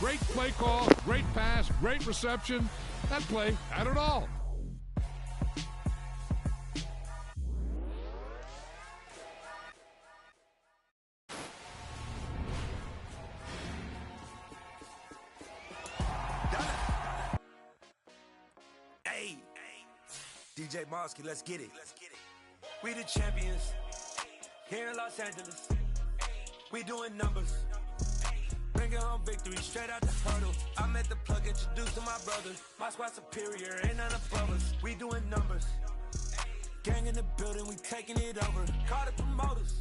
Great play call, great pass, great reception. That play had it all. Hey, DJ Mosky, let's get it. We the champions here in Los Angeles. We doing numbers. Bringing home victory straight out the hurdle. I met the plug, introduced to my brothers. My squad superior, ain't none above us. We doing numbers. Gang in the building, we taking it over. Call the promoters.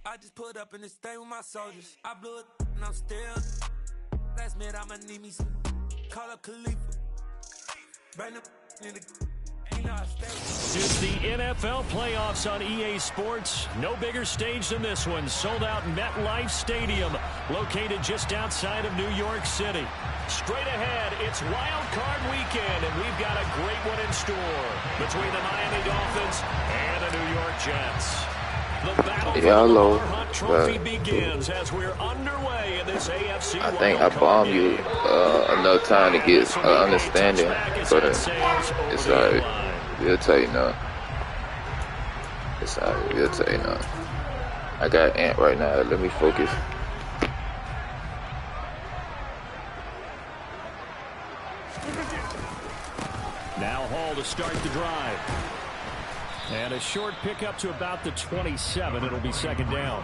I just put up in this thing with my soldiers. I blew it and I'm still. Last minute I'ma need me some. Call up Khalifa. Bring the in the. It's the NFL playoffs on EA Sports. No bigger stage than this one. Sold out MetLife Stadium, located just outside of New York City. Straight ahead, it's Wild Card Weekend, and we've got a great one in store between the Miami Dolphins and the New York Jets. The battle for the Lamar Hunt Trophy begins as we're underway in this AFC. I think I bombed you enough time to get understanding, but it's alright. We'll tell you now. It's alright. We'll tell you now. I got Ant right now. Let me focus. Now Hall to start the drive. And a short pickup to about the 27. It'll be second down.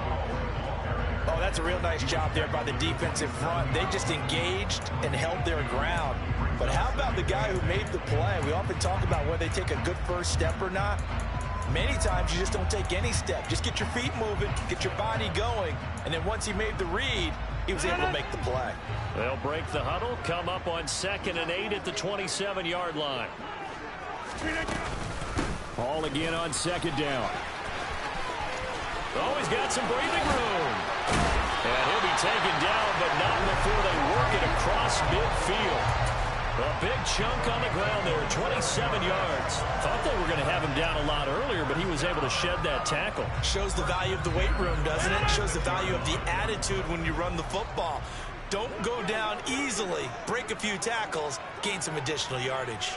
Oh, that's a real nice job there by the defensive front. They just engaged and held their ground. But how about the guy who made the play? We often talk about whether they take a good first step or not. Many times you just don't take any step. Just get your feet moving, get your body going, and then once he made the read, he was able to make the play. They'll break the huddle, come up on 2nd and 8 at the 27-yard line. Ball again on 2nd down. Oh, he's got some breathing room. And he'll be taken down, but not before they work it across midfield. A big chunk on the ground there, 27 yards. Thought they were going to have him down a lot earlier, but he was able to shed that tackle. Shows the value of the weight room, doesn't it? Shows the value of the attitude when you run the football. Don't go down easily. Break a few tackles, gain some additional yardage.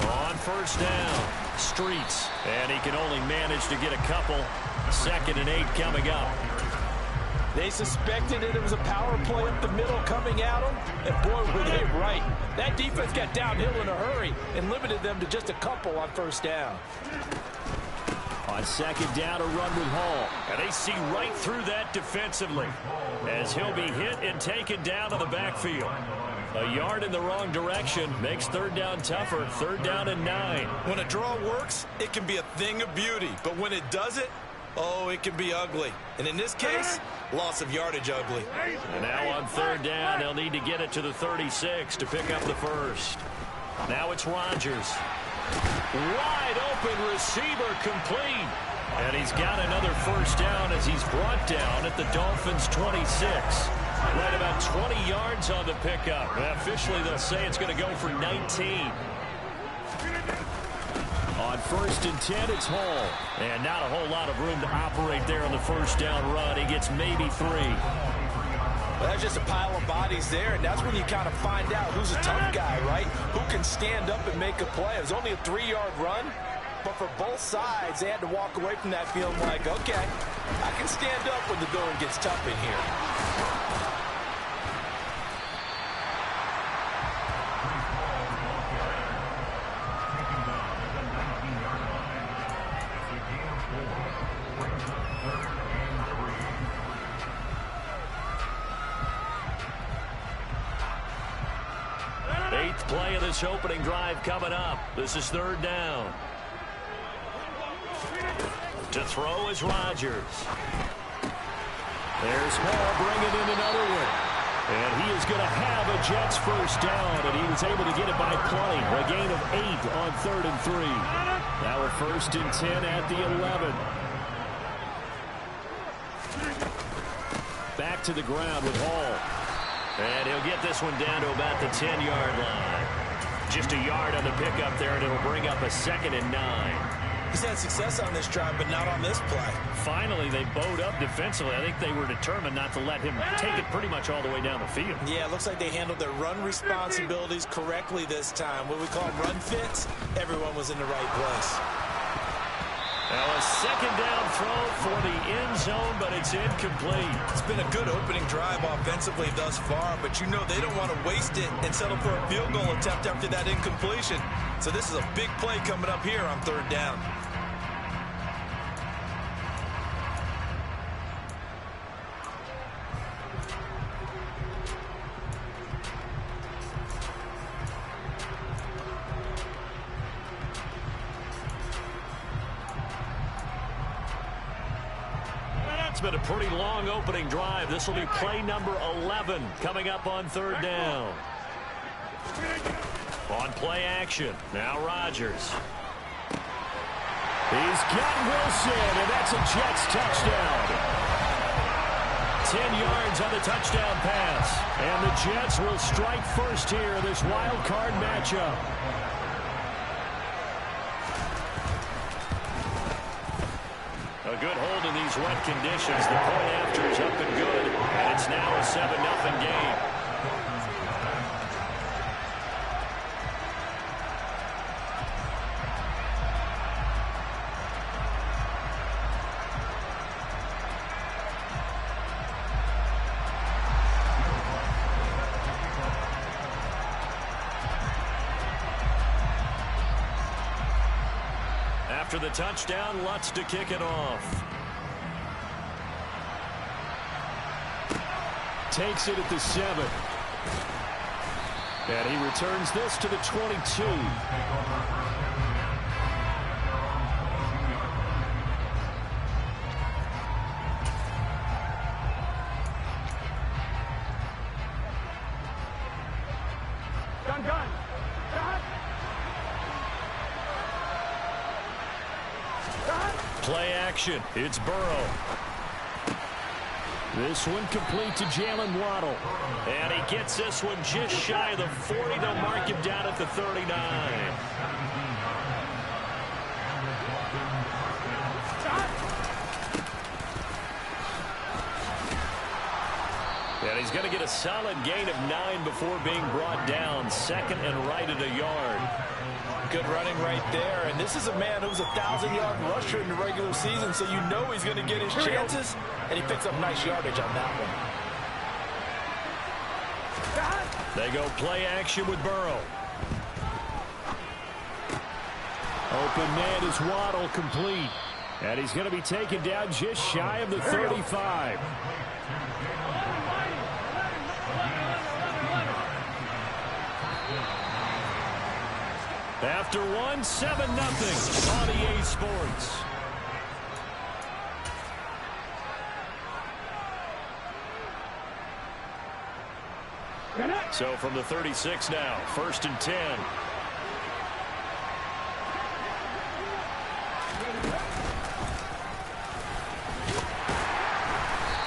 On 1st down, Streets. And he can only manage to get a couple. 2nd and 8 coming up. They suspected it was a power play up the middle coming at them, and boy, were they right. That defense got downhill in a hurry and limited them to just a couple on 1st down. On 2nd down, a run with Hall. And they see right through that defensively as he'll be hit and taken down to the backfield. A yard in the wrong direction makes 3rd down tougher. 3rd down and 9. When a draw works, it can be a thing of beauty. But when it doesn't, oh, it can be ugly. And in this case, loss of yardage ugly. And now on 3rd down, they'll need to get it to the 36 to pick up the first. Now it's Rodgers. Wide open receiver complete. And he's got another 1st down as he's brought down at the Dolphins' 26. Right about 20 yards on the pickup. Officially, they'll say it's going to go for 19. On 1st and 10, it's Hall. And not a whole lot of room to operate there on the 1st down run. He gets maybe 3. Well, that's just a pile of bodies there, and that's when you kind of find out who's a tough guy, right? Who can stand up and make a play. It was only a 3-yard run, but for both sides, they had to walk away from that feeling like, okay, I can stand up when the going gets tough in here. Play of this opening drive coming up. This is 3rd down. To throw is Rodgers. There's Hall bringing in another one. And he is going to have a Jets 1st down, and he was able to get it by plenty. A gain of 8 on 3rd and 3. Now a 1st and 10 at the 11. Back to the ground with Hall. And he'll get this one down to about the 10-yard line. Just a yard on the pickup there, and it'll bring up a 2nd and 9. He's had success on this drive, but not on this play. Finally, they bowed up defensively. I think they were determined not to let him take it pretty much all the way down the field. Yeah, it looks like they handled their run responsibilities correctly this time. What we call run fits, everyone was in the right place. Now a second down throw for the end zone, but it's incomplete. It's been a good opening drive offensively thus far, but you know they don't want to waste it and settle for a field goal attempt after that incompletion. So this is a big play coming up here on third down. It's been a pretty long opening drive. This will be play number 11 coming up on third down. On play action, now Rodgers. He's got Wilson, and that's a Jets touchdown. 10 yards on the touchdown pass. And the Jets will strike first here in this wild card matchup. A good hold in these wet conditions. The point after is up and good, and it's now a 7-0 game. After the touchdown, Lutz to kick it off. Takes it at the 7. And he returns this to the 22. Play action. It's Burrow. This one complete to Jalen Waddle. And he gets this one just shy of the 40. They'll mark him down at the 39. And he's going to get a solid gain of 9 before being brought down. Second and right at a yard. Good running right there. And this is a man who was a 1,000-yard rusher in the regular season, so you know he's going to get his chances. And he picks up nice yardage on that one. They go play action with Burrow. Open man is Waddle, complete. And he's going to be taken down just shy of the 35. After one, 7-0 on EA Sports. So from the 36 now, 1st and 10.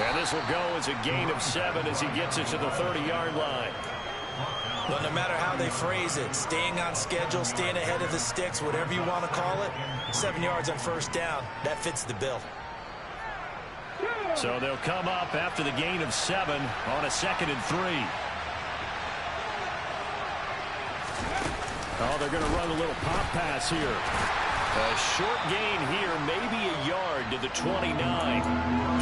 And this will go as a gain of 7 as he gets it to the 30-yard line. Well, no matter how they phrase it, staying on schedule, staying ahead of the sticks, whatever you want to call it, 7 yards on first down, that fits the bill. So they'll come up after the gain of 7 on a 2nd and 3. Oh, they're going to run a little pop pass here. A short gain here, maybe a yard to the 29.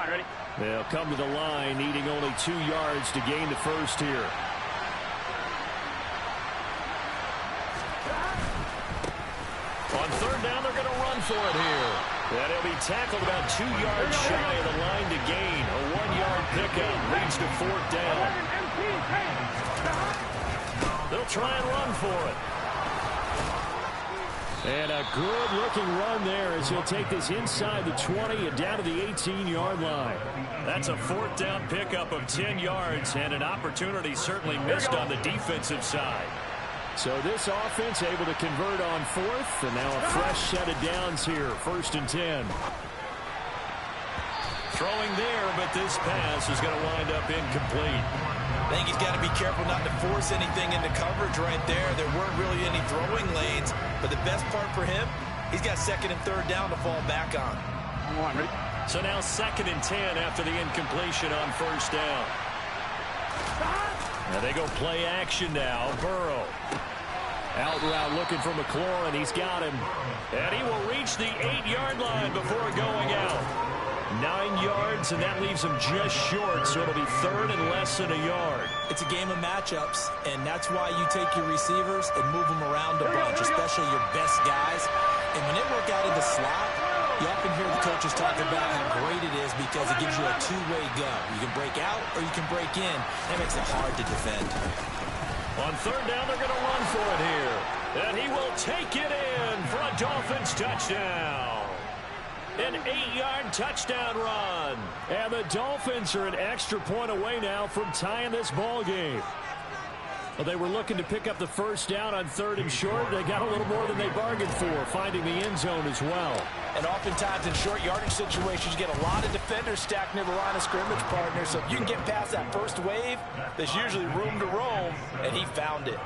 Ready? They'll come to the line, needing only 2 yards to gain the first here. On third down, they're going to run for it here. And he'll be tackled about 2 yards shy of the line to gain. A 1-yard pickup leads to 4th down. They'll try and run for it. And a good-looking run there as he'll take this inside the 20 and down to the 18-yard line. That's a 4th down pickup of 10 yards and an opportunity certainly missed on the defensive side. So this offense able to convert on 4th, and now a fresh set of downs here, 1st and 10. Throwing there, but this pass is going to wind up incomplete. I think he's got to be careful not to force anything into coverage right there. There weren't really any throwing lanes, but the best part for him, he's got second and third down to fall back on. So now 2nd and 10 after the incompletion on first down. Now they go play action now. Burrow. Out route looking for McLaurin. He's got him. And he will reach the 8-yard line before going out. 9 yards, and that leaves him just short, so it'll be 3rd and less than a yard. It's a game of matchups, and that's why you take your receivers and move them around a bunch, especially your best guys. And when they work out in the slot, you often hear the coaches talk about how great it is because it gives you a two-way go. You can break out or you can break in. That makes it hard to defend. On 3rd down, they're going to run for it here. And he will take it in for a Dolphins touchdown. An 8-yard touchdown run. And the Dolphins are an extra point away now from tying this ball game. Well, they were looking to pick up the first down on 3rd and short. They got a little more than they bargained for, finding the end zone as well. And oftentimes in short yardage situations, you get a lot of defenders stacked near the line of scrimmage, partner. So if you can get past that first wave, there's usually room to roam, and he found it.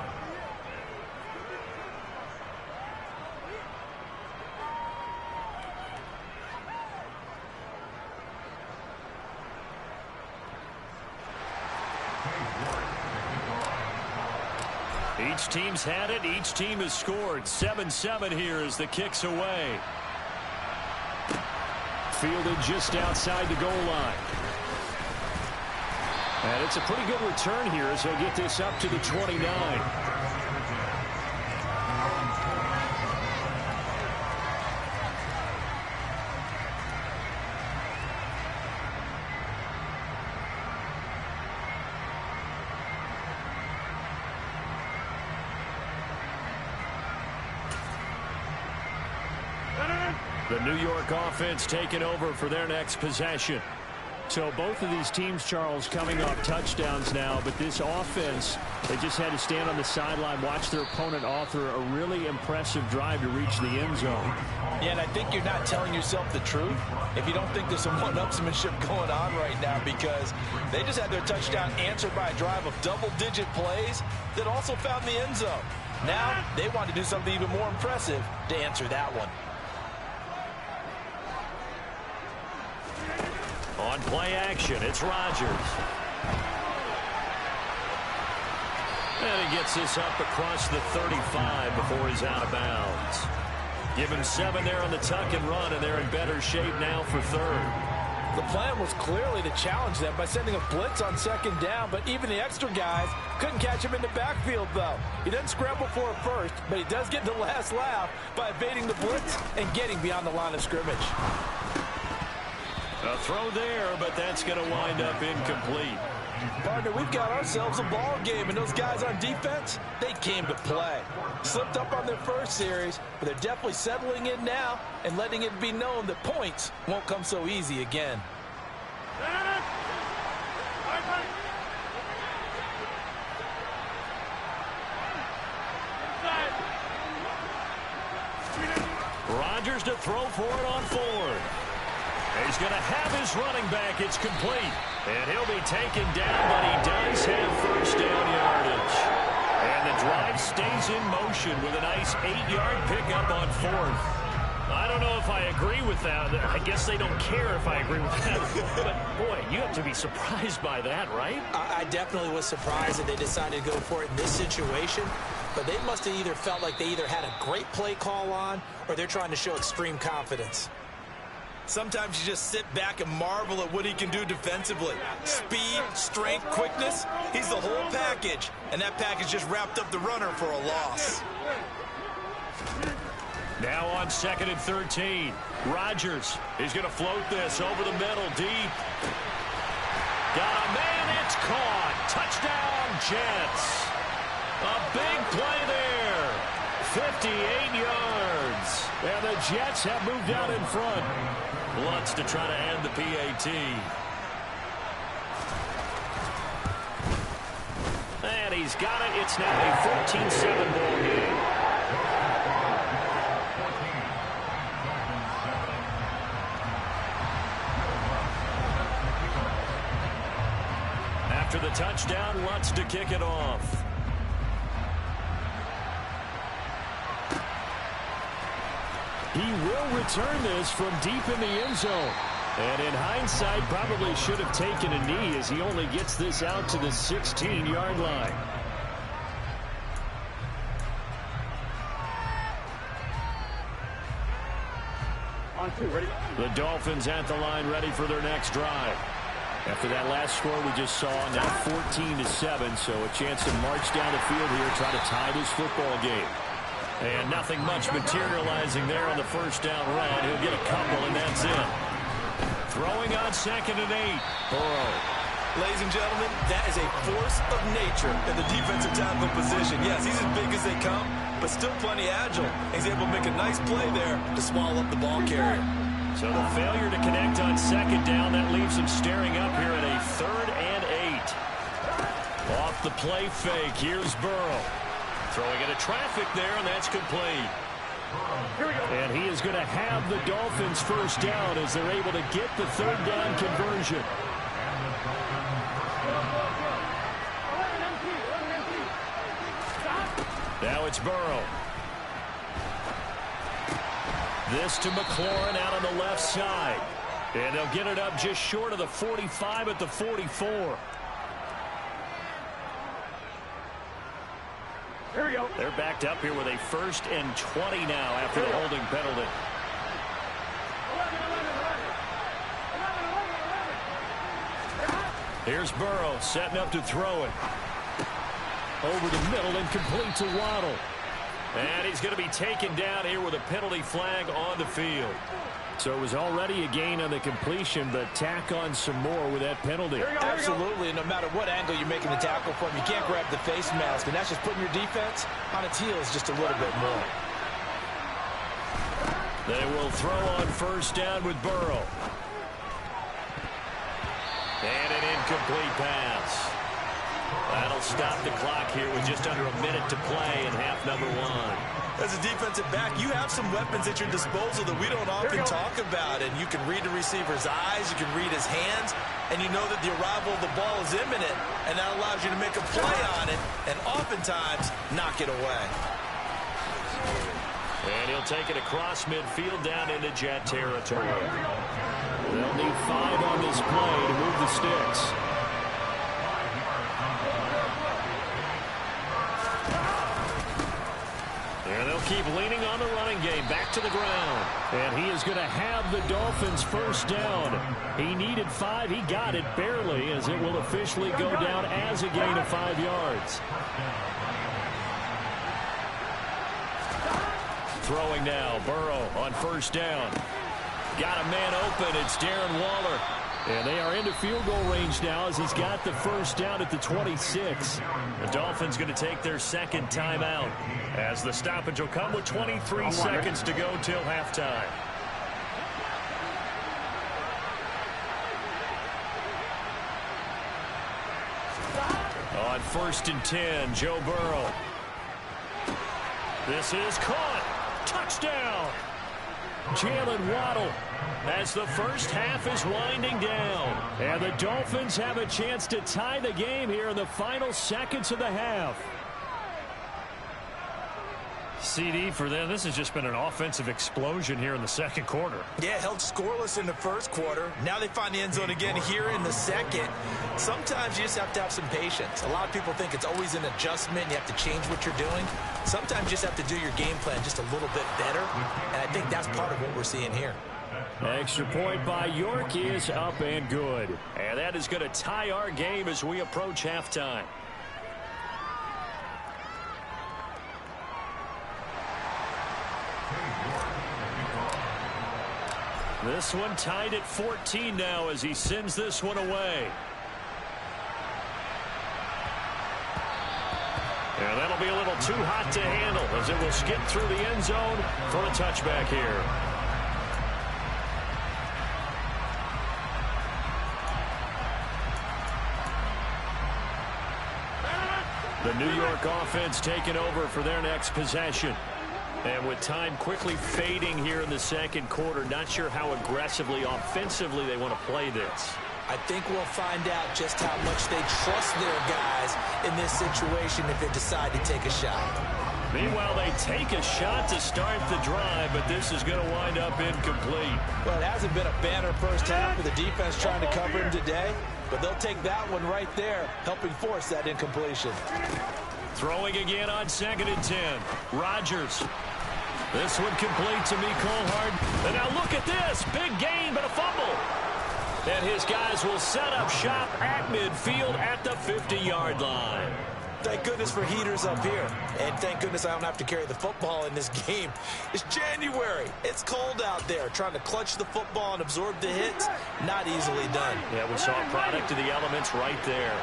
Each team's had it. Each team has scored. 7-7 here as the kick's away. Fielded just outside the goal line. And it's a pretty good return here as he'll get this up to the 29. The New York offense taking over for their next possession. So both of these teams, Charles, coming off touchdowns now, but this offense, they just had to stand on the sideline, watch their opponent author a really impressive drive to reach the end zone. Yeah, and I think you're not telling yourself the truth if you don't think there's some one-upsmanship going on right now, because they just had their touchdown answered by a drive of double-digit plays that also found the end zone. Now they want to do something even more impressive to answer that one. On play action, it's Rodgers. And he gets this up across the 35 before he's out of bounds. Give him 7 there on the tuck and run, and they're in better shape now for 3rd. The plan was clearly to challenge them by sending a blitz on 2nd down, but even the extra guys couldn't catch him in the backfield, though. He doesn't scramble for a first, but he does get the last laugh by evading the blitz and getting beyond the line of scrimmage. A throw there, but that's going to wind up incomplete. Partner, we've got ourselves a ball game, and those guys on defense, they came to play. Slipped up on their first series, but they're definitely settling in now and letting it be known that points won't come so easy again. Rodgers to throw for it on 4th. He's going to have his running back. It's complete. And he'll be taken down, but he does have first down yardage. And the drive stays in motion with a nice 8-yard pickup on 4th. I don't know if I agree with that. I guess they don't care if I agree with that. But, boy, you have to be surprised by that, right? I definitely was surprised that they decided to go for it in this situation. But they must have either felt like they either had a great play call on or they're trying to show extreme confidence. Sometimes you just sit back and marvel at what he can do defensively. Speed, strength, quickness, he's the whole package. And that package just wrapped up the runner for a loss. Now on 2nd and 13. Rodgers is going to float this over the middle deep. Got a man, it's caught. Touchdown, Jets. A big play there. 58 yards. And the Jets have moved out in front. Lutz to try to end the PAT. And he's got it. It's now a 14-7 ball game. after the touchdown, wants to kick it off. He will return this from deep in the end zone. And in hindsight, probably should have taken a knee as he only gets this out to the 16-yard line. On 2, ready? The Dolphins at the line, ready for their next drive. After that last score we just saw, now 14-7, so a chance to march down the field here, try to tie this football game. And nothing much materializing there on the first down run. He'll get a couple, and that's it. Throwing on 2nd and 8. Burrow. Ladies and gentlemen, that is a force of nature in the defensive tackle position. Yes, he's as big as they come, but still plenty agile. He's able to make a nice play there to swallow up the ball carrier. So the failure to connect on 2nd down, that leaves him staring up here at a 3rd and 8. Off the play fake, here's Burrow. Throwing into traffic there, and that's complete. And he is going to have the Dolphins first down as they're able to get the 3rd down conversion. Now it's Burrow. This to McLaurin out on the left side. And they'll get it up just short of the 45 at the 44. Here we go. They're backed up here with a 1st and 20 now after the holding penalty. Here's Burrow setting up to throw it. Over the middle and complete to Waddle. And he's going to be taken down here with a penalty flag on the field. So it was already a gain on the completion, but tack on some more with that penalty. Absolutely, and no matter what angle you're making the tackle from, you can't grab the face mask, and that's just putting your defense on its heels just a little bit more. They will throw on 1st down with Burrow. And an incomplete pass. That'll stop the clock here with just under a minute to play in half number 1. As a defensive back, you have some weapons at your disposal that we don't often talk about. And you can read the receiver's eyes, you can read his hands, and you know that the arrival of the ball is imminent, and that allows you to make a play on it and oftentimes knock it away. And he'll take it across midfield down into Jet territory. They'll need 5 on this play to move the sticks. And they'll keep leaning on the running game. Back to the ground. And he is going to have the Dolphins first down. He needed 5. He got it barely, as it will officially go down as a gain of 5 yards. Throwing now. Burrow on 1st down. Got a man open. It's Darren Waller. And they are into field goal range now as he's got the first down at the 26. The Dolphins going to take their 2nd timeout as the stoppage will come with 23 seconds to go till halftime. On 1st and 10, Joe Burrow. This is caught. Touchdown. Jalen Waddle as the first half is winding down. And the Dolphins have a chance to tie the game here in the final seconds of the half. CD for them, this has just been an offensive explosion here in the 2nd quarter. Yeah, held scoreless in the 1st quarter. Now they find the end zone again here in the 2nd. Sometimes you just have to have some patience. A lot of people think it's always an adjustment. You have to change what you're doing. Sometimes you just have to do your game plan just a little bit better. And I think that's part of what we're seeing here. Extra point by York is up and good. And that is going to tie our game as we approach halftime. This one tied at 14 now as he sends this one away. And that'll be a little too hot to handle as it will skip through the end zone for a touchback here. The New York offense taking over for their next possession. And with time quickly fading here in the 2nd quarter, not sure how aggressively, offensively they want to play this. I think we'll find out just how much they trust their guys in this situation if they decide to take a shot. Meanwhile, they take a shot to start the drive, but this is going to wind up incomplete. Well, it hasn't been a banner first half with the defense trying to cover him today, but they'll take that one right there, helping force that incompletion. Throwing again on 2nd and 10. Rodgers. This one complete to Mecole Hardman. And now look at this. Big gain, but a fumble. And his guys will set up shop at midfield at the 50-yard line. Thank goodness for heaters up here. And thank goodness I don't have to carry the football in this game. It's January. It's cold out there. Trying to clutch the football and absorb the hits, not easily done. Yeah, we saw a product of the elements right there.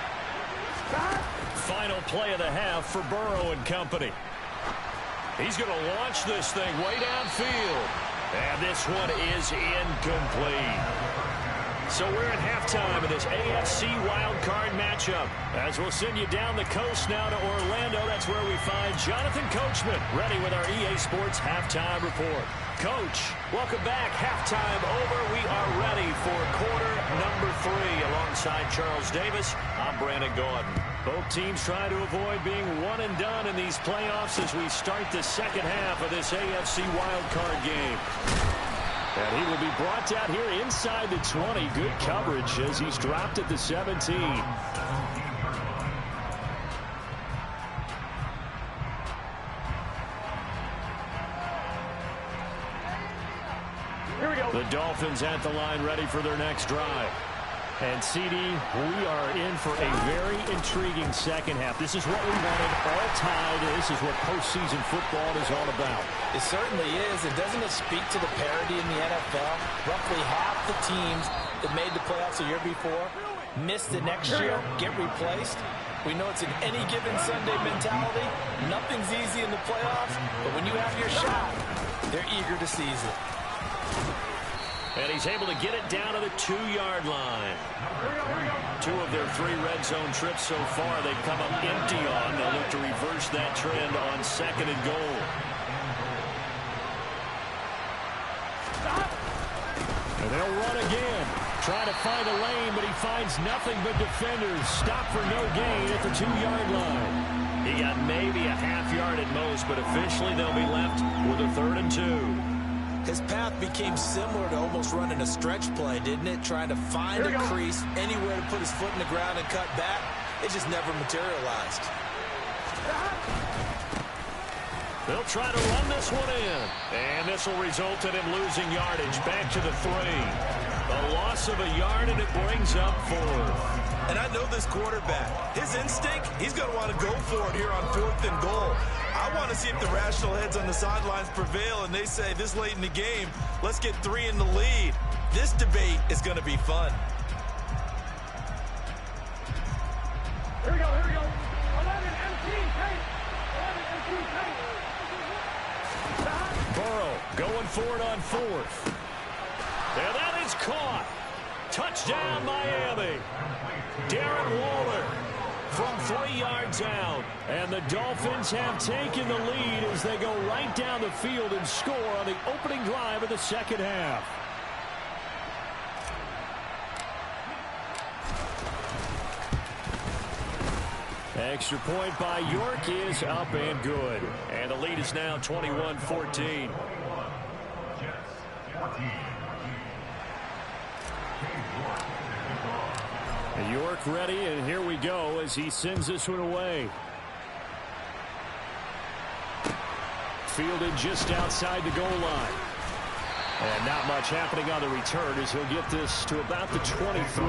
Final play of the half for Burrow and company. He's going to launch this thing way downfield. And this one is incomplete. So we're at halftime of this AFC wildcard matchup. As we'll send you down the coast now to Orlando, that's where we find Jonathan Coachman, ready with our EA Sports Halftime Report. Coach, welcome back. Halftime over. We are ready for quarter number 3. Alongside Charles Davis, I'm Brandon Gaudin. Both teams trying to avoid being one and done in these playoffs as we start the second half of this AFC wildcard game. And he will be brought down here inside the 20. Good coverage as he's dropped at the 17. Here we go. The Dolphins at the line, ready for their next drive. And, CD, we are in for a very intriguing second half. This is what we wanted all tied. This is what postseason football is all about. It certainly is. And doesn't it speak to the parity in the NFL? Roughly half the teams that made the playoffs the year before miss the next year, get replaced. We know it's an any given Sunday mentality. Nothing's easy in the playoffs, but when you have your shot, they're eager to seize it. And he's able to get it down to the 2-yard line. 2 of their 3 red zone trips so far they've come up empty on. They'll look to reverse that trend on 2nd and goal. And they'll run again. Trying to find a lane, but he finds nothing but defenders. Stop for no gain at the 2-yard line. He got maybe a half yard at most, but officially they'll be left with a 3rd and 2. His path became similar to almost running a stretch play, didn't it? Trying to find a crease, anywhere to put his foot in the ground and cut back. It just never materialized. They'll try to run this one in. And this will result in him losing yardage back to the 3. A loss of a yard, and it brings up 4th. And I know this quarterback. His instinct, he's going to want to go for it here on 4th and goal. I want to see if the rational heads on the sidelines prevail and they say this late in the game, let's get 3 in the lead. This debate is going to be fun. Here we go, here we go. 11 empty tape. 11 empty tape. Burrow going for it on 4th. And that is caught. Touchdown, Miami. Darren Waller from 3 yards out. And the Dolphins have taken the lead as they go right down the field and score on the opening drive of the second half. Extra point by York is up and good. And the lead is now 21-14. York ready, and here we go as he sends this one away. Fielded just outside the goal line. And not much happening on the return as he'll get this to about the 23.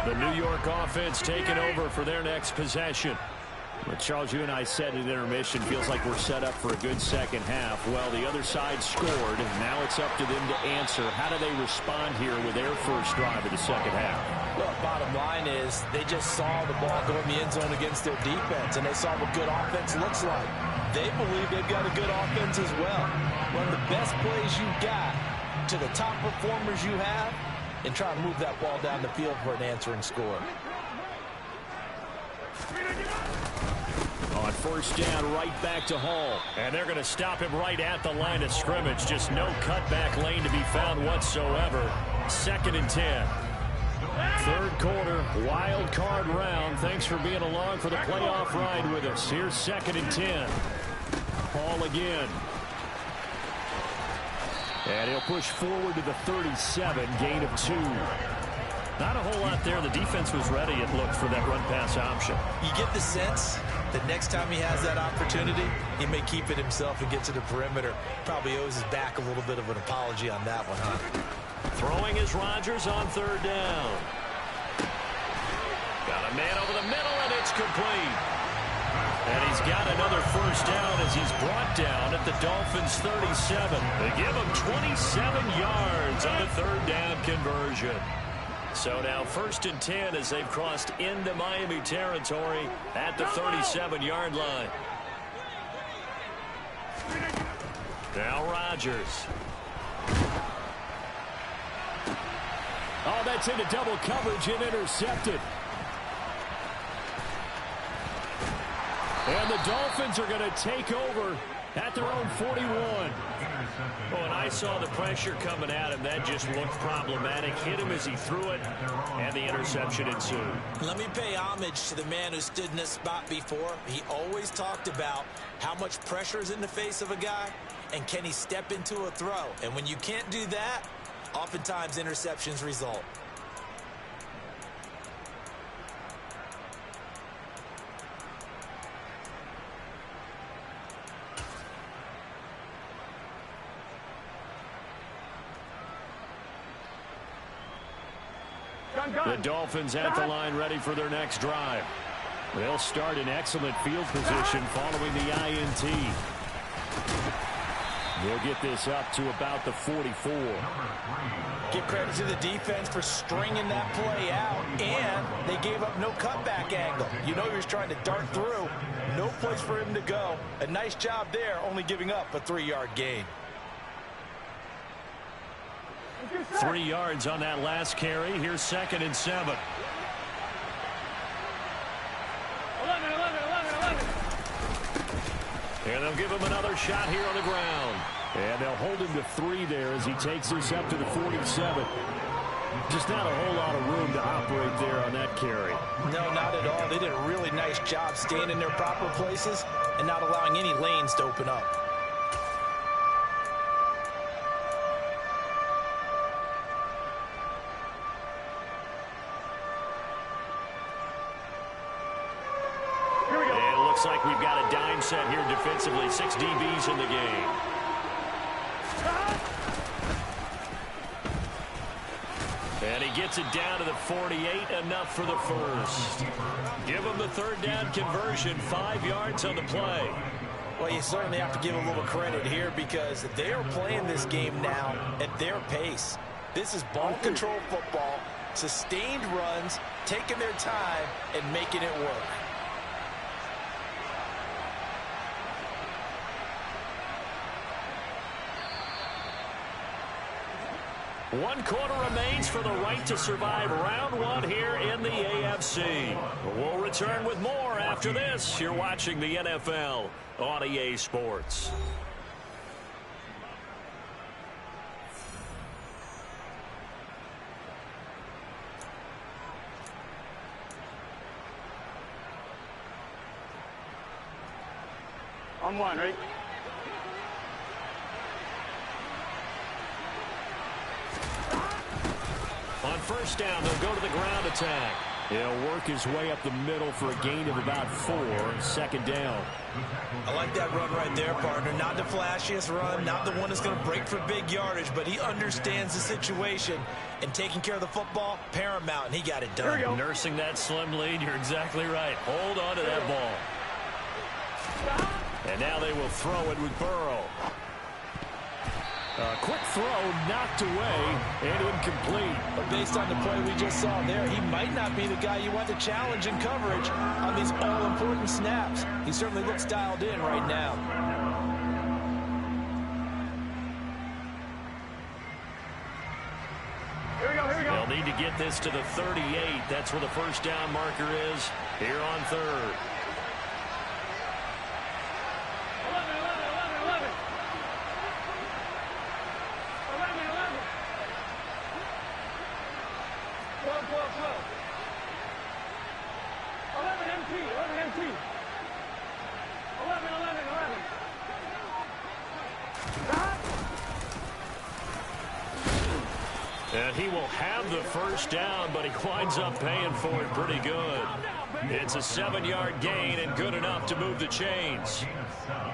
The New York offense taking over for their next possession. But Charles, you and I said at intermission, feels like we're set up for a good second half. Well, the other side scored, and now it's up to them to answer. How do they respond here with their first drive of the second half? Well, bottom line is they just saw the ball go in the end zone against their defense, and they saw what good offense looks like. They believe they've got a good offense as well. Run the best plays you've got to the top performers you have, and try to move that ball down the field for an answering score. On first down right back to Hall. And they're going to stop him right at the line of scrimmage. Just no cutback lane to be found whatsoever. 2nd and 10. Third quarter, wild card round. Thanks for being along for the playoff ride with us. Here's 2nd and 10. Hall again. And he'll push forward to the 37, gain of 2. Not a whole lot there. The defense was ready, it looked, for that run-pass option. You get the sense that next time he has that opportunity, he may keep it himself and get to the perimeter. Probably owes his back a little bit of an apology on that one, huh? Throwing is Rodgers on 3rd down. Got a man over the middle, and it's complete. And he's got another first down as he's brought down at the Dolphins' 37. They give him 27 yards on the 3rd down conversion. So now 1st and 10 as they've crossed into Miami territory at the 37-yard line. Now Rodgers. Oh, that's into double coverage and intercepted. And the Dolphins are going to take over at their own 41. Oh, and I saw the pressure coming at him. That just looked problematic. Hit him as he threw it, and the interception ensued. Let me pay homage to the man who stood in this spot before. He always talked about how much pressure is in the face of a guy, and can he step into a throw. And when you can't do that, oftentimes interceptions result. The Dolphins at the line ready for their next drive. They'll start in excellent field position following the INT. They'll get this up to about the 44. Give credit to the defense for stringing that play out, and they gave up no cutback angle. You know he was trying to dart through. No place for him to go. A nice job there, only giving up a 3-yard gain. 3 yards on that last carry. Here's 2nd and 7. 11. And they'll give him another shot here on the ground. And they'll hold him to 3 there as he takes this up to the 47. Just not a whole lot of room to operate there on that carry. No, not at all. They did a really nice job staying in their proper places and not allowing any lanes to open up. Looks like we've got a dime set here defensively. 6 DBs in the game. And he gets it down to the 48, enough for the first. Give him the 3rd down conversion, 5 yards on the play. Well, you certainly have to give a little credit here because they are playing this game now at their pace. This is ball control football, sustained runs, taking their time, and making it work. One quarter remains for the right to survive round 1 here in the AFC. We'll return with more after this. You're watching the NFL on EA Sports. On 1, right? On first down, they'll go to the ground attack. He'll work his way up the middle for a gain of about 4. 2nd down. I like that run right there, partner. Not the flashiest run, not the one that's going to break for big yardage, but he understands the situation, and taking care of the football, paramount, and he got it done. Nursing that slim lead, you're exactly right. Hold on to that ball. And now they will throw it with Burrow. A quick throw knocked away and incomplete. But based on the play we just saw there, he might not be the guy you want to challenge in coverage on these all-important snaps. He certainly looks dialed in right now. Here we go. They'll need to get this to the 38. That's where the first down marker is here on 3rd. 13. 11, 11, 11. And he will have the first down, but he winds up paying for it pretty good. It's a 7-yard gain and good enough to move the chains.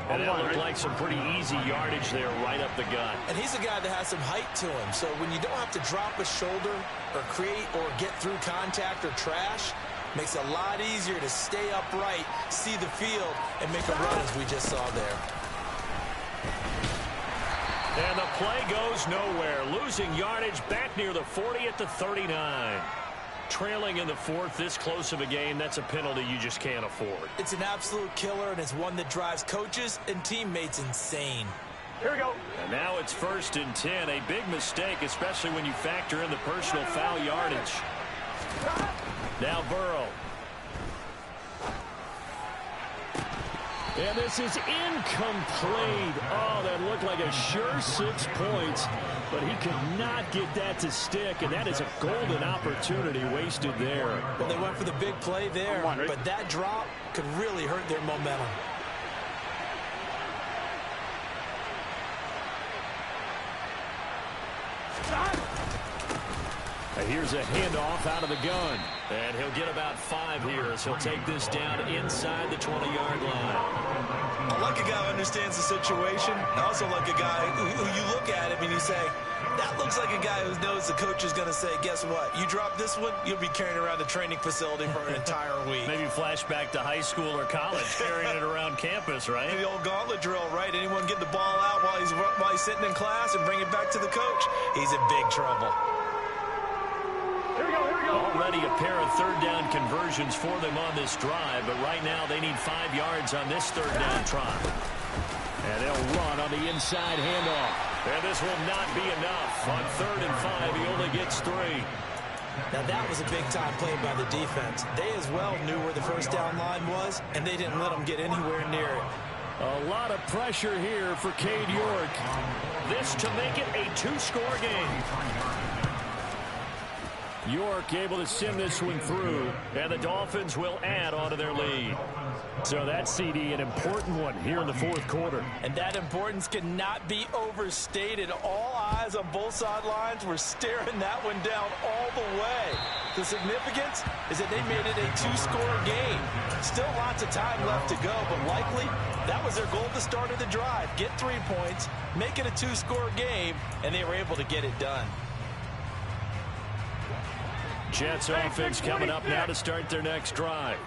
And it looked like some pretty easy yardage there right up the gut. And he's a guy that has some height to him, so when you don't have to drop a shoulder or create or get through contact or trash, makes it a lot easier to stay upright, see the field, and make a run as we just saw there. And the play goes nowhere. Losing yardage back near the 40 at the 39. Trailing in the fourth, this close of a game, that's a penalty you just can't afford. It's an absolute killer, and it's one that drives coaches and teammates insane. Here we go. And now it's 1st and 10. A big mistake, especially when you factor in the personal foul yardage. Now Burrow. And this is incomplete. Oh, that looked like a sure 6 points, but he could not get that to stick, and that is a golden opportunity wasted there. Well, they went for the big play there, but that drop could really hurt their momentum. Here's a handoff out of the gun. And he'll get about 5 here as he'll take this down inside the 20-yard line. I like a guy who understands the situation. I also like a guy who you look at him and you say, that looks like a guy who knows the coach is going to say, guess what? You drop this one, you'll be carrying around the training facility for an entire week. Maybe flashback to high school or college, carrying it around campus, right? The old gauntlet drill, right? Anyone get the ball out while he's sitting in class and bring it back to the coach? He's in big trouble. Here we go, here we go. Already a pair of third-down conversions for them on this drive, but right now they need 5 yards on this third-down try. And they'll run on the inside handoff. And this will not be enough. On 3rd and 5, he only gets 3. Now that was a big-time play by the defense. They as well knew where the first down line was, and they didn't let them get anywhere near it. A lot of pressure here for Cade York. This to make it a 2-score game. York able to send this one through, and the Dolphins will add on to their lead. So that CD, an important one here in the 4th quarter. And that importance cannot be overstated. All eyes on both sidelines were staring that one down all the way. The significance is that they made it a 2-score game. Still lots of time left to go, but likely that was their goal at the start of the drive. Get 3 points, make it a 2-score game, and they were able to get it done. Jets offense coming up now to start their next drive.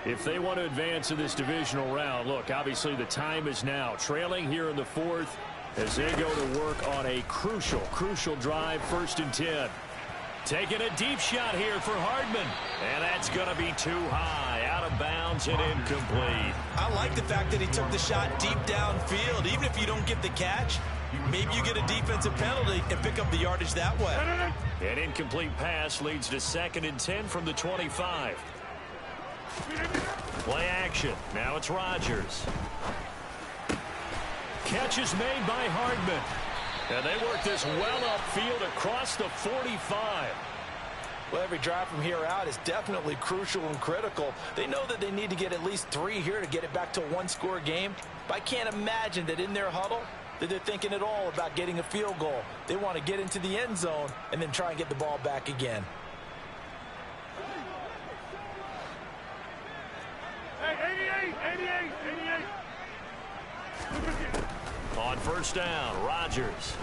If they want to advance in this divisional round, look, obviously the time is now. Trailing here in the 4th as they go to work on a crucial drive, 1st and 10. Taking a deep shot here for Hardman. And that's going to be too high, out of bounds and incomplete. I like the fact that he took the shot deep downfield. Even if you don't get the catch, maybe you get a defensive penalty and pick up the yardage that way. An incomplete pass leads to 2nd and 10 from the 25. Play action. Now it's Rodgers. Catch is made by Hardman. And they work this well upfield across the 45. Well, every drive from here out is definitely crucial and critical. They know that they need to get at least 3 here to get it back to a 1-score game. But I can't imagine that in their huddle that they're thinking at all about getting a field goal. They want to get into the end zone and then try and get the ball back again. Hey, 88. On 1st down, Rodgers.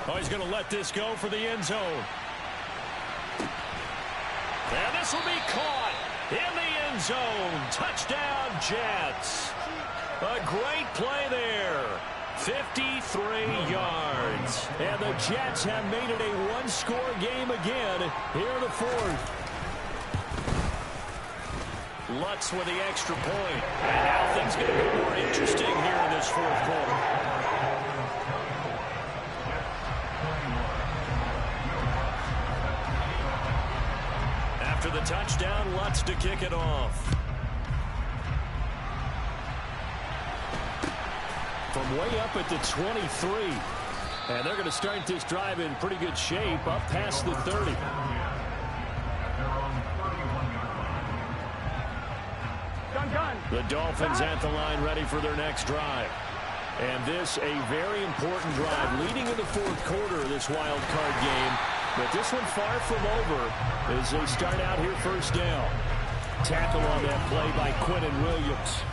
Oh, he's going to let this go for the end zone. And this will be caught in the end zone. Touchdown, Jets. A great play there. 53 yards. And the Jets have made it a 1-score game again here in the 4th. Lutz with the extra point. And now things get a bit more interesting here in this 4th quarter. After the touchdown, Lutz to kick it off. From way up at the 23. And they're going to start this drive in pretty good shape up past the 30. Gun. The Dolphins at the line ready for their next drive. And this a very important drive leading in the fourth quarter of this wild card game. But this one far from over as they start out here first down. Tackle on that play by Quinnen Williams.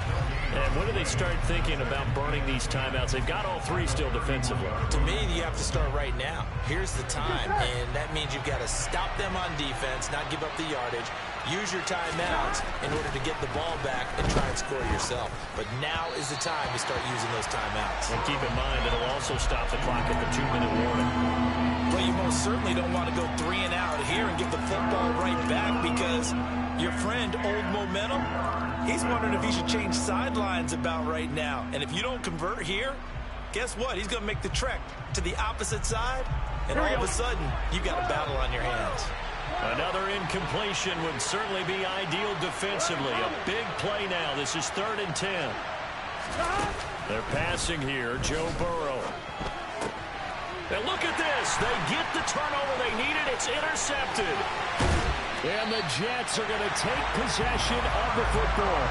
And when do they start thinking about burning these timeouts? They've got all three still defensively. To me, you have to start right now. Here's the time, and that means you've got to stop them on defense, not give up the yardage. Use your timeouts in order to get the ball back and try and score yourself. But now is the time to start using those timeouts. And keep in mind, it'll also stop the clock at the 2-minute warning. Well, you most certainly don't want to go 3 and out here and give the football right back because your friend, Old Momentum, he's wondering if he should change sidelines about right now. And if you don't convert here, guess what? He's going to make the trek to the opposite side, and all of a sudden, you've got a battle on your hands. Another incompletion would certainly be ideal defensively. A big play now. This is 3rd and 10. They're passing here. Joe Burrow. And look at this. They get the turnover they needed. It's intercepted. And the Jets are going to take possession of the football.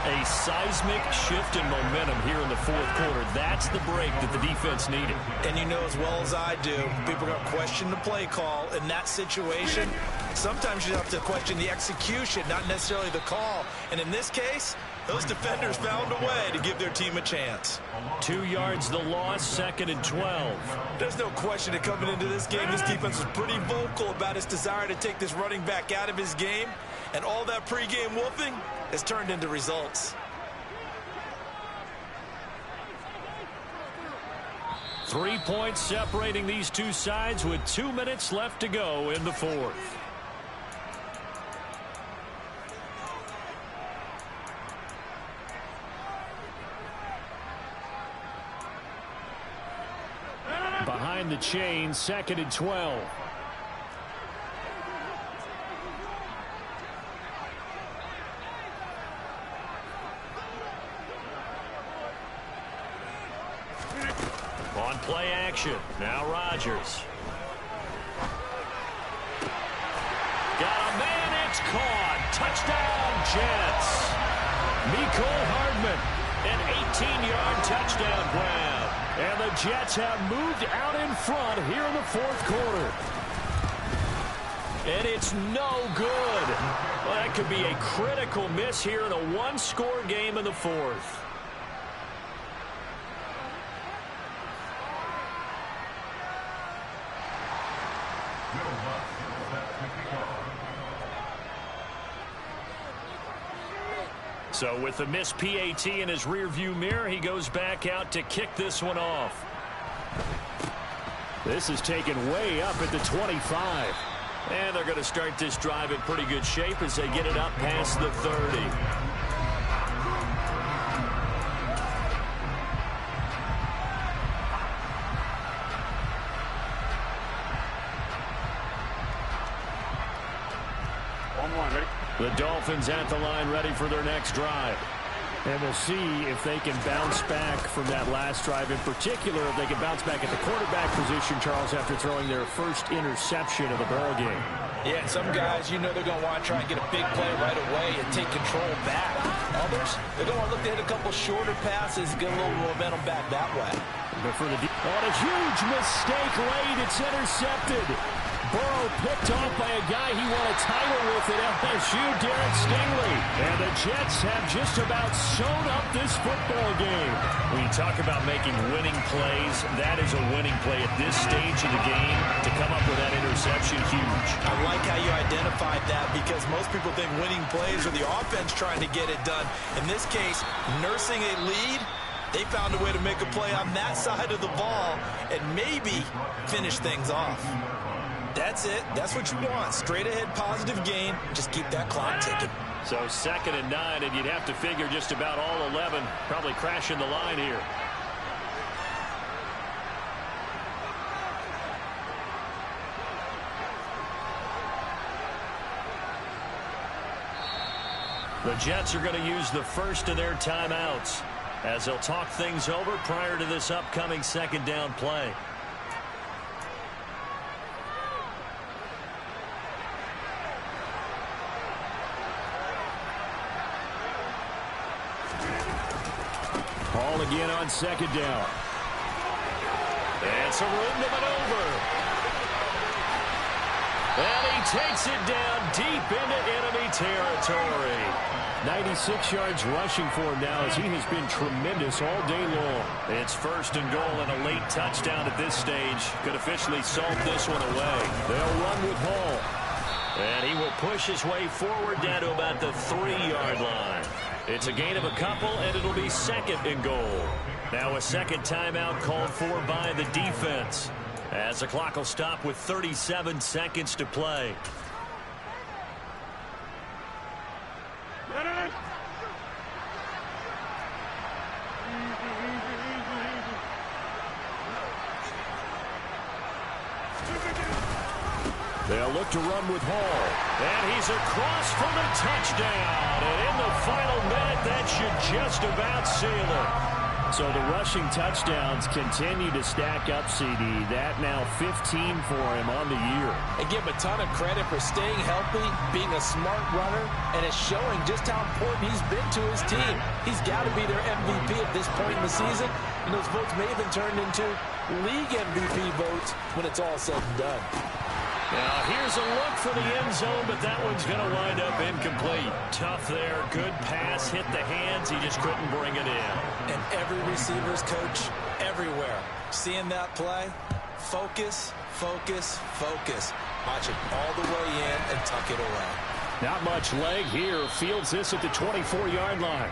A seismic shift in momentum here in the fourth quarter. That's the break that the defense needed. And you know as well as I do, people are going to question the play call in that situation. Sometimes you have to question the execution, not necessarily the call. And in this case, those defenders found a way to give their team a chance. 2 yards the loss, 2nd and 12. There's no question that coming into this game, this defense was pretty vocal about its desire to take this running back out of his game. And all that pregame whooping has turned into results. Three points separating these two sides with 2 minutes left to go in the fourth. Behind the chain, 2nd and 12. On play action. Now Rodgers. Got a man. It's caught. Touchdown, Jets. Mecole Hardman. An 18-yard touchdown grab. And the Jets have moved out in front here in the fourth quarter. And it's no good. Well, that could be a critical miss here in a one-score game in the fourth. So with the missed PAT in his rearview mirror, he goes back out to kick this one off. This is taken way up at the 25. And they're going to start this drive in pretty good shape as they get it up past the 30. The Dolphins at the line ready for their next drive. And we'll see if they can bounce back from that last drive. In particular, if they can bounce back at the quarterback position, Charles, after throwing their first interception of the ball game. Yeah, and some guys, you know they're going to want to try and get a big play right away and take control back. Others, they're going to look to hit a couple shorter passes, get a little momentum back that way. But for the on a huge mistake late, it's intercepted. Burrow picked off by a guy he won a title with at LSU, Derek Stingley. And the Jets have just about sewn up this football game. When you talk about making winning plays, that is a winning play at this stage of the game. To come up with that interception, huge. I like how you identified that because most people think winning plays are the offense trying to get it done. In this case, nursing a lead, they found a way to make a play on that side of the ball and maybe finish things off. That's it. That's what you want. Straight ahead positive gain. Just keep that clock ticking. So 2nd and 9, and you'd have to figure just about all 11 probably crashing the line here. The Jets are going to use the first of their timeouts as they'll talk things over prior to this upcoming 2nd down play. Ball again on second down. It's a room to maneuver. And he takes it down deep into enemy territory. 96 yards rushing for him now as he has been tremendous all day long. It's first and goal and a late touchdown at this stage. Could officially solve this one away. They'll run with Hall. And he will push his way forward down to about the 3-yard line. It's a gain of a couple, and it'll be second and goal. Now a second timeout called for by the defense, as the clock will stop with 37 seconds to play. They'll look to run with Hall. And he's across for the touchdown. And in the final minute, that should just about seal it. So the rushing touchdowns continue to stack up, CD. That now 15 for him on the year. And give him a ton of credit for staying healthy, being a smart runner, and it's showing just how important he's been to his team. He's got to be their MVP at this point in the season, and those votes may have been turned into league MVP votes when it's all said and done. Now here's a look for the end zone, but that one's going to wind up incomplete. Tough there. Good pass. Hit the hands. He just couldn't bring it in. And every receiver's coach everywhere. Seeing that play, focus, focus, focus. Watch it all the way in and tuck it away. Not much leg here. Fields this at the 24-yard line.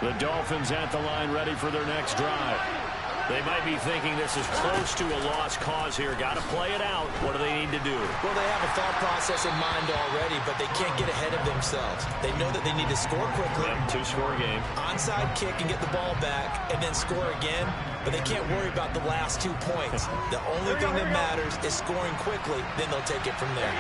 The Dolphins at the line, ready for their next drive. They might be thinking this is close to a lost cause here. Got to play it out. What do they need to do? Well, they have a thought process in mind already, but they can't get ahead of themselves. They know that they need to score quickly. Yep, two-score game. Onside kick and get the ball back and then score again, but they can't worry about the last 2 points. The only thing that matters is scoring quickly, then they'll take it from there.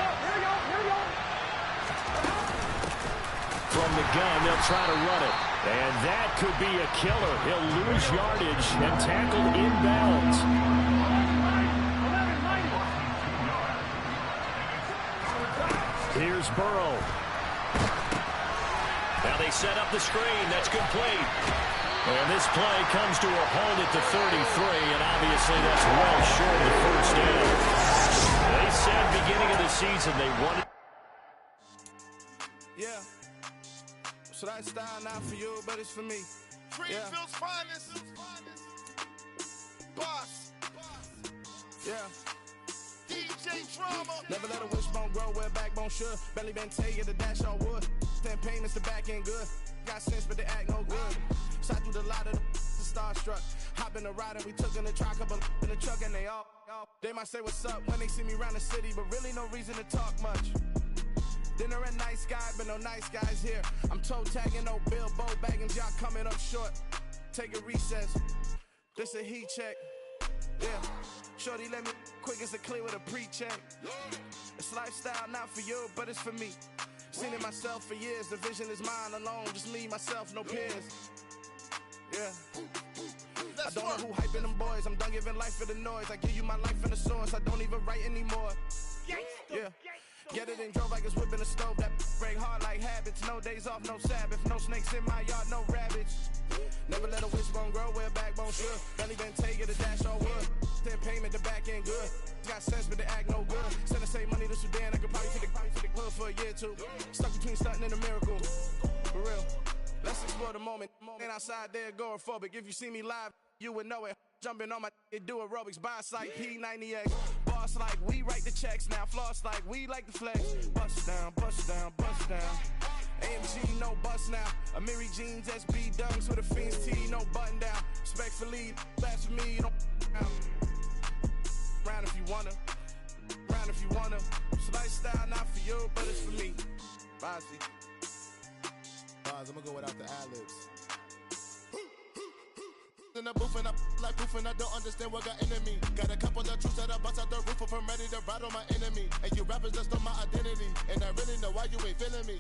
From the gun, they'll try to run it. And that could be a killer. He'll lose yardage and tackled inbounds. Here's Burrow. Now they set up the screen. That's complete. And this play comes to a halt at the 33, and obviously that's well short of the first down. They said beginning of the season they wanted. Yeah. So that style not for you, but it's for me. Greenfield's finest. Boss. Yeah. DJ Drama. Never let a wishbone grow where backbone should. Belly been tell you the dash on wood. 10 payments the back end good. Got sense, but they act no good. Shot through the lot of the starstruck. Hop in the ride and we took in the truck, couple in the truck, and they all. They might say what's up when they see me around the city, but really no reason to talk much. Dinner a nice guy, but no nice guys here. I'm toe tagging, no Bilbo Baggins, y'all coming up short. Take a recess. This a heat check. Yeah. Shorty let me quick as a clear with a pre-check. It's lifestyle not for you, but it's for me. Seen it myself for years. The vision is mine alone. Just me, myself, no peers. Yeah. I don't know who hyping them boys. I'm done giving life for the noise. I give you my life in the source. I don't even write anymore. Yeah. Get it and drove like it's whipping a stove. That break hard like habits. No days off, no Sabbath. No snakes in my yard, no rabbits. Never let a wishbone grow where backbone should. Belly been take it, a dash all wood. 10 payment, the back end good. Got sense, but they act no good. Send the same money to Sudan. I could probably take the hood for a year or two. Stuck between stunting and a miracle. For real. Let's explore the moment. Ain't outside there agoraphobic. If you see me live, you would know it. Jumping on my do aerobics, buy site P90X. Boss like we write the checks now. Floss like we like the flex. Bust down, bust down, bust down. AMG, no bust now. Amiri jeans, SB dunks with a FINZ tee, no button down. Respectfully, best for me, you don't round if you wanna. Round if you wanna. It's lifestyle not for you, but it's for me. Bossy. I'm gonna go without the ad-libs. the booth and I like proof and I don't understand what got into me. Got a couple of troops that I bust out the roof if I'm ready to ride on my enemy. And you rappers just on my identity, and I really know why you ain't feeling me.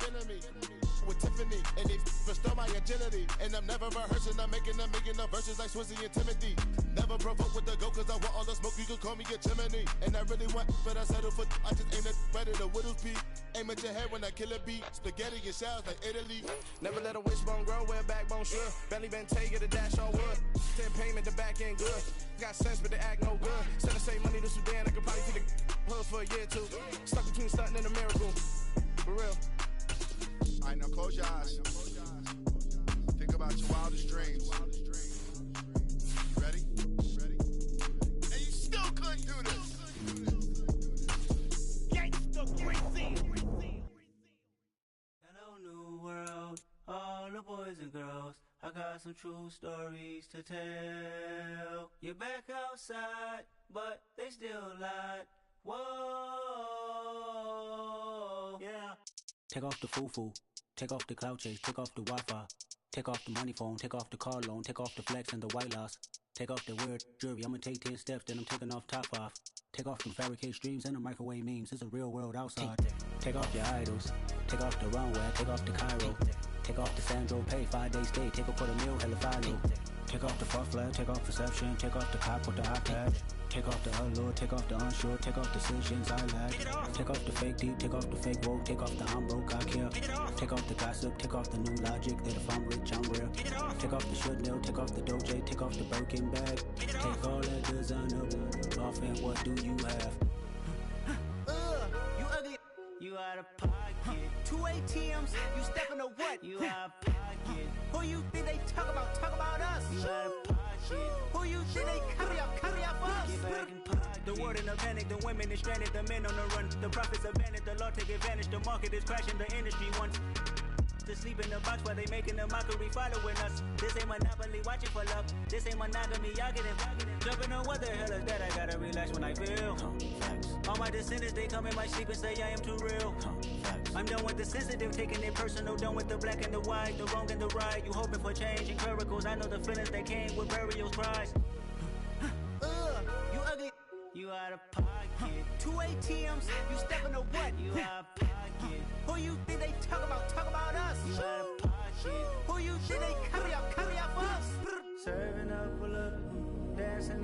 With Tiffany, and they restore my agility. And I'm never rehearsing, I'm making a million of verses like Swizzy and Timothy. Never provoke with the go, cause I want all the smoke, you can call me a chimney. And I really want, but I settle for, I just aim at ready to Whittles Peak. Aim at your head when I kill a beat. Spaghetti and shells like Italy. Never let a wishbone grow where backbone should. Belly been take it a dash on wood. 10 payment, the back end good. Got sense, but the act no good. Send the same money to Sudan, I could probably see the hood for a year or two. Stuck between stunting and a miracle. For real. All right, now close your eyes. Think about your wildest dreams. You ready? And you still couldn't do this. Gangsta crazy. Hello, new world, all the boys and girls. I got some true stories to tell. You're back outside, but they still lied. Whoa, yeah. Take off the foo-foo, take off the cloud chase, take off the Wi-Fi, take off the money phone, take off the car loan, take off the flex and the white loss, take off the weird jewelry. I'ma take 10 steps, then I'm taking off top off. Take off them fabricate streams and the microwave memes. It's a real world outside. Take off your idols, take off the runway, take off the Cairo, take off the Sandro Pay, 5-day stay, take off for the meal, hella follow. Take off the far flag, take off perception, take off the cop with the iPad. Take off the allure, take off the unsure, take off decisions I lack. Take off the fake deep, take off the fake woke, take off the I'm broke, I care. Take off the gossip, take off the new logic that if I'm rich, I'm real. Take off the should know, take off the Doja, take off the Birkin bag. Take all that designer off and what do you have? You ugly, you out of pocket. 2 ATMs, you stepping to what? You out of pocket. Who you think they talk about us? You out of pocket. Who you think they carry up us? Get back in pocket. The world in a panic, the women is stranded, the men on the run. The profits abandoned, the law take advantage, the market is crashing, the industry wants to sleep in the box while they making a mockery following us. This ain't monopoly, watching for love. This ain't monogamy, y'all getting jumping on what the hell is that? I gotta relax when I feel. All my descendants, they come in my sleep and say I am too real. I'm done with the sensitive, taking it personal. Done with the black and the white, the wrong and the right. You hoping for change and miracles. I know the feelings that came with burial cries. You ugly, you out of pocket. 2 ATMs, you stepping to what? You out of pocket. Who you think they talk about us? You out of pocket. Who you think they carry up us? Serving up, pull up, dancing.